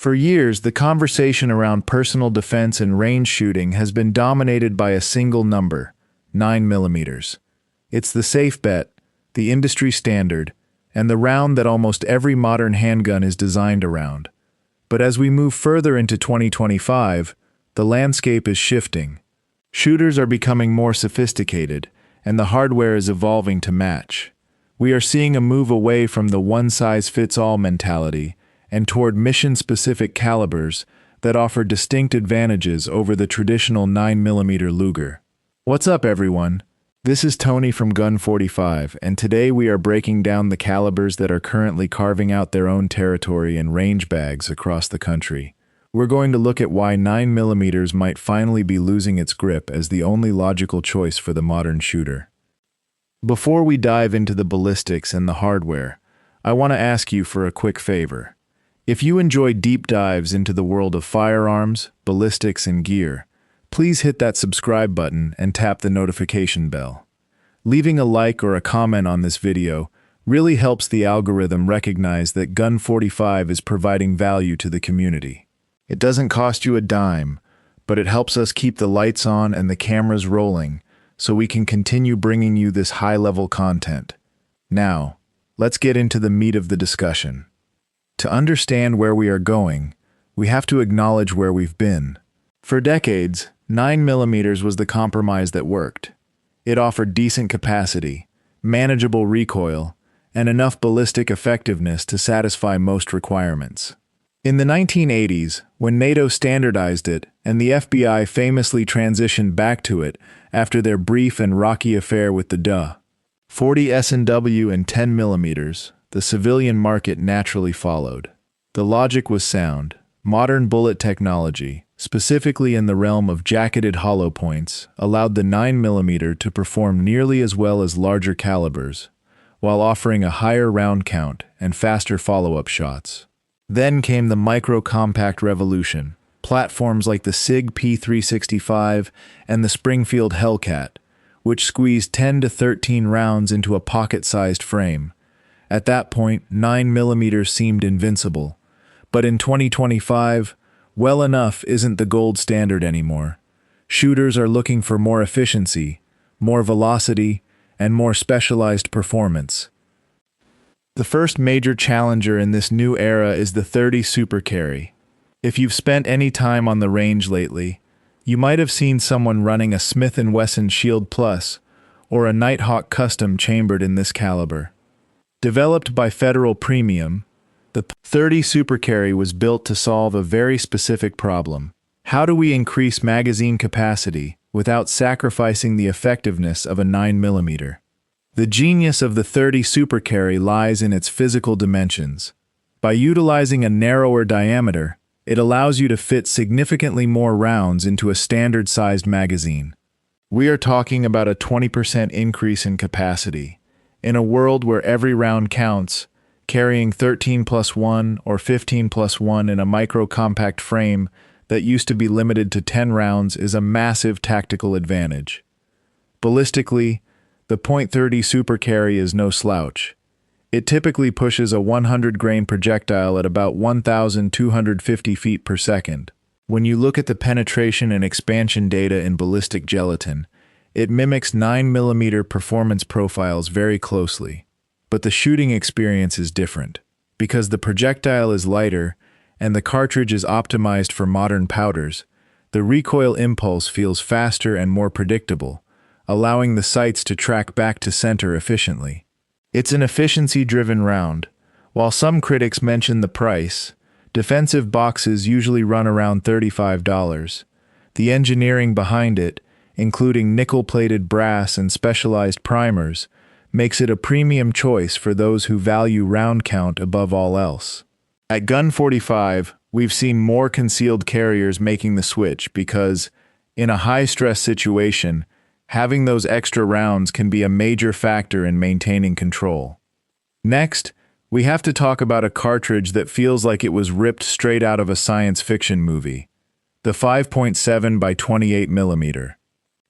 For years, the conversation around personal defense and range shooting has been dominated by a single number, 9mm. It's the safe bet, the industry standard, and the round that almost every modern handgun is designed around. But as we move further into 2025, the landscape is shifting. Shooters are becoming more sophisticated, and the hardware is evolving to match. We are seeing a move away from the one-size-fits-all mentality and toward mission-specific calibers that offer distinct advantages over the traditional 9mm Luger. What's up, everyone? This is Tony from Gun 45, and today we are breaking down the calibers that are currently carving out their own territory in range bags across the country. We're going to look at why 9mm might finally be losing its grip as the only logical choice for the modern shooter. Before we dive into the ballistics and the hardware, I want to ask you for a quick favor. If you enjoy deep dives into the world of firearms, ballistics, and gear, please hit that subscribe button and tap the notification bell. Leaving a like or a comment on this video really helps the algorithm recognize that Gun 45 is providing value to the community. It doesn't cost you a dime, but it helps us keep the lights on and the cameras rolling so we can continue bringing you this high-level content. Now, let's get into the meat of the discussion. To understand where we are going, we have to acknowledge where we've been. For decades, 9mm was the compromise that worked. It offered decent capacity, manageable recoil, and enough ballistic effectiveness to satisfy most requirements. In the 1980s, when NATO standardized it and the FBI famously transitioned back to it after their brief and rocky affair with the 40 S&W and 10mm, the civilian market naturally followed. The logic was sound. Modern bullet technology, specifically in the realm of jacketed hollow points, allowed the 9mm to perform nearly as well as larger calibers, while offering a higher round count and faster follow-up shots. Then came the micro-compact revolution, platforms like the SIG P365 and the Springfield Hellcat, which squeezed 10 to 13 rounds into a pocket-sized frame. At that point, 9mm seemed invincible. But in 2025, well enough isn't the gold standard anymore. Shooters are looking for more efficiency, more velocity, and more specialized performance. The first major challenger in this new era is the .30 Super Carry. If you've spent any time on the range lately, you might have seen someone running a Smith & Wesson Shield Plus or a Nighthawk Custom chambered in this caliber. Developed by Federal Premium, the .30 Super Carry was built to solve a very specific problem. How do we increase magazine capacity without sacrificing the effectiveness of a 9mm? The genius of the .30 Super Carry lies in its physical dimensions. By utilizing a narrower diameter, it allows you to fit significantly more rounds into a standard-sized magazine. We are talking about a 20% increase in capacity. In a world where every round counts, carrying 13+1 or 15+1 in a micro-compact frame that used to be limited to 10 rounds is a massive tactical advantage. Ballistically, the .30 Super Carry is no slouch. It typically pushes a 100-grain projectile at about 1,250 feet per second. When you look at the penetration and expansion data in ballistic gelatin, it mimics 9mm performance profiles very closely. But the shooting experience is different. Because the projectile is lighter and the cartridge is optimized for modern powders, the recoil impulse feels faster and more predictable, allowing the sights to track back to center efficiently. It's an efficiency-driven round. While some critics mention the price, defensive boxes usually run around $35. The engineering behind it, including nickel-plated brass and specialized primers, makes it a premium choice for those who value round count above all else. At Gun 45, we've seen more concealed carriers making the switch because, in a high-stress situation, having those extra rounds can be a major factor in maintaining control. Next, we have to talk about a cartridge that feels like it was ripped straight out of a science fiction movie, the 5.7 by 28mm.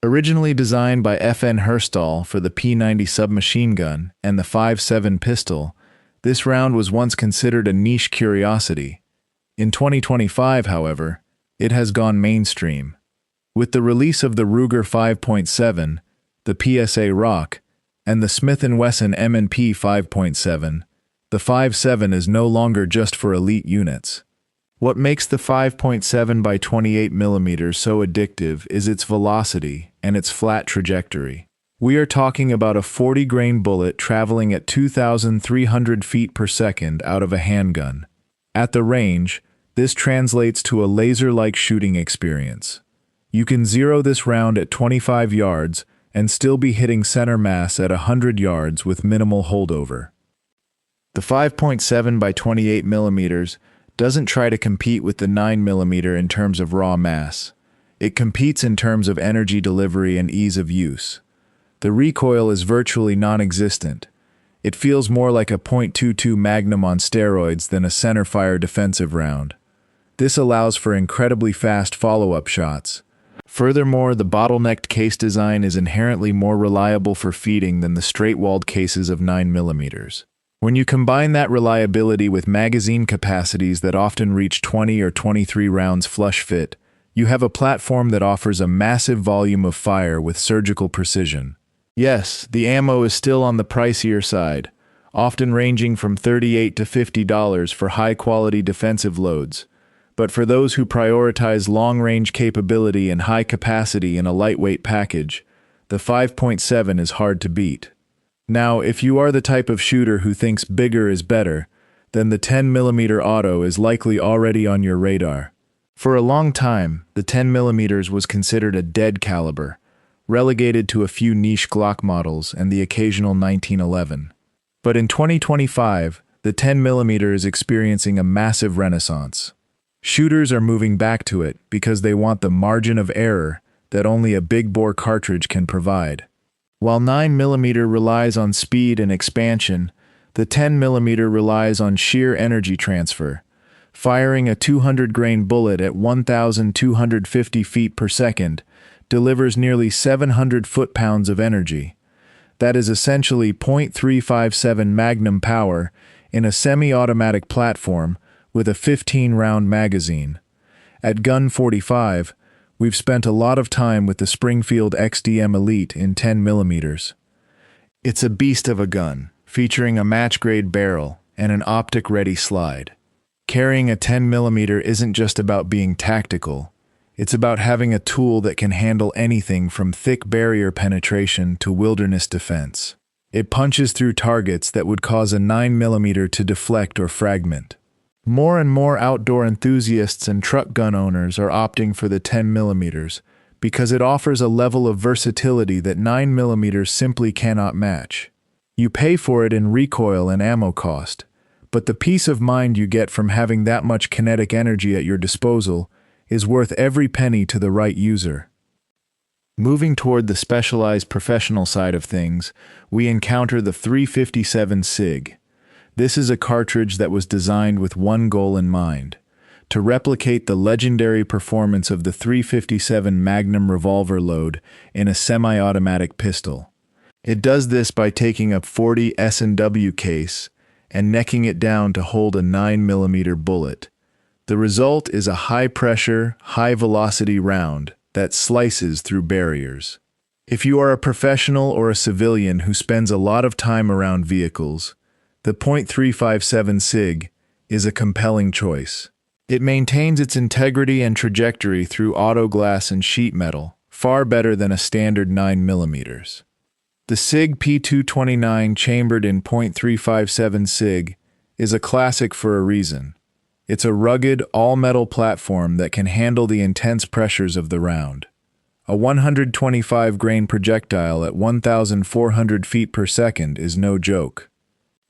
Originally designed by F.N. Herstall for the P90 submachine gun and the 5.7 pistol, this round was once considered a niche curiosity. In 2025, however, it has gone mainstream. With the release of the Ruger 5.7, the PSA Rock, and the Smith & Wesson M&P 5.7, the 5.7 is no longer just for elite units. What makes the 5.7 by 28 mm so addictive is its velocity and its flat trajectory. We are talking about a 40-grain bullet traveling at 2,300 feet per second out of a handgun. At the range, this translates to a laser-like shooting experience. You can zero this round at 25 yards and still be hitting center mass at 100 yards with minimal holdover. The 5.7 by 28 mm doesn't try to compete with the 9 mm in terms of raw mass. It competes in terms of energy delivery and ease of use. The recoil is virtually non-existent. It feels more like a .22 Magnum on steroids than a centerfire defensive round. This allows for incredibly fast follow-up shots. Furthermore, the bottlenecked case design is inherently more reliable for feeding than the straight-walled cases of 9 mm. When you combine that reliability with magazine capacities that often reach 20 or 23 rounds flush fit, you have a platform that offers a massive volume of fire with surgical precision. Yes, the ammo is still on the pricier side, often ranging from $38 to $50 for high-quality defensive loads. But for those who prioritize long-range capability and high capacity in a lightweight package, the 5.7 is hard to beat. Now, if you are the type of shooter who thinks bigger is better, then the 10 mm auto is likely already on your radar. For a long time, the 10 mm was considered a dead caliber, relegated to a few niche Glock models and the occasional 1911. But in 2025, the 10 mm is experiencing a massive renaissance. Shooters are moving back to it because they want the margin of error that only a big-bore cartridge can provide. While 9 mm relies on speed and expansion, the 10 mm relies on sheer energy transfer. Firing a 200-grain bullet at 1,250 feet per second delivers nearly 700 foot-pounds of energy. That is essentially .357 Magnum power in a semi-automatic platform with a 15-round magazine. At Gun 45, we've spent a lot of time with the Springfield XDM Elite in 10 mm. It's a beast of a gun, featuring a match-grade barrel and an optic-ready slide. Carrying a 10 mm isn't just about being tactical, it's about having a tool that can handle anything from thick barrier penetration to wilderness defense. It punches through targets that would cause a 9 mm to deflect or fragment. More and more outdoor enthusiasts and truck gun owners are opting for the 10 mm because it offers a level of versatility that 9 mm simply cannot match. You pay for it in recoil and ammo cost, but the peace of mind you get from having that much kinetic energy at your disposal is worth every penny to the right user. Moving toward the specialized professional side of things, we encounter the 357 SIG. This is a cartridge that was designed with one goal in mind: to replicate the legendary performance of the 357 Magnum revolver load in a semi-automatic pistol. It does this by taking a .40 S&W case and necking it down to hold a 9 mm bullet. The result is a high-pressure, high-velocity round that slices through barriers. If you are a professional or a civilian who spends a lot of time around vehicles, the .357 SIG is a compelling choice. It maintains its integrity and trajectory through auto glass and sheet metal, far better than a standard 9 mm. The SIG P229 chambered in .357 SIG is a classic for a reason. It's a rugged, all-metal platform that can handle the intense pressures of the round. A 125-grain projectile at 1,400 feet per second is no joke.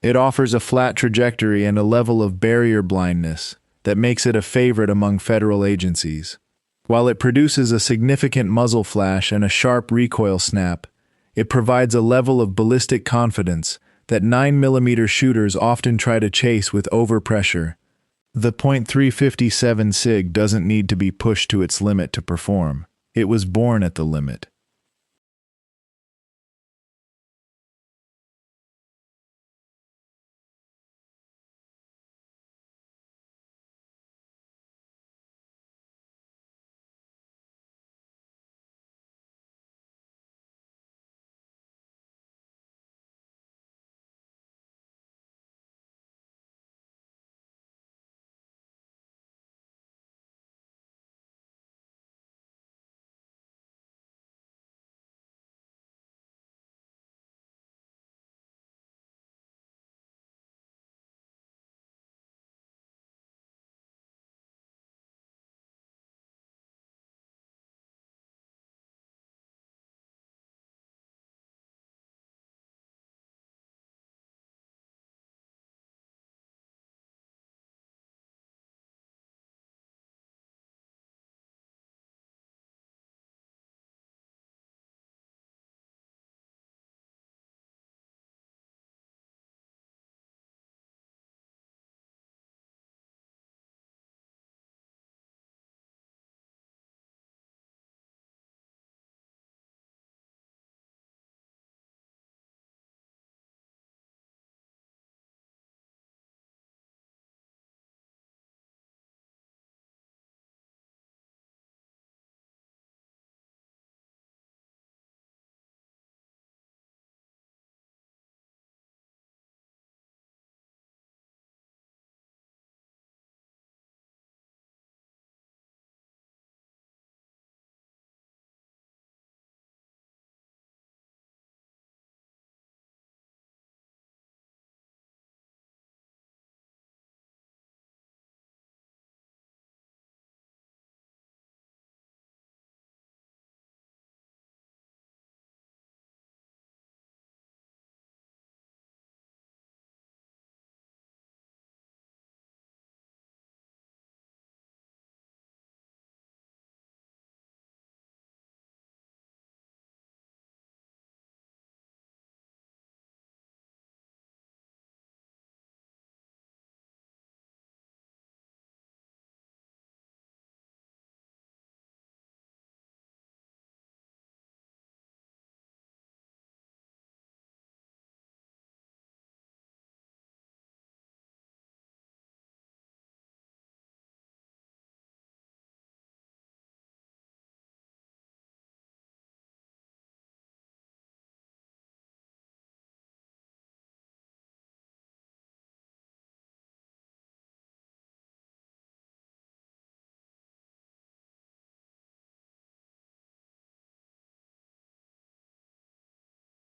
It offers a flat trajectory and a level of barrier blindness that makes it a favorite among federal agencies. While it produces a significant muzzle flash and a sharp recoil snap, it provides a level of ballistic confidence that 9 mm shooters often try to chase with overpressure. The .357 SIG doesn't need to be pushed to its limit to perform. It was born at the limit.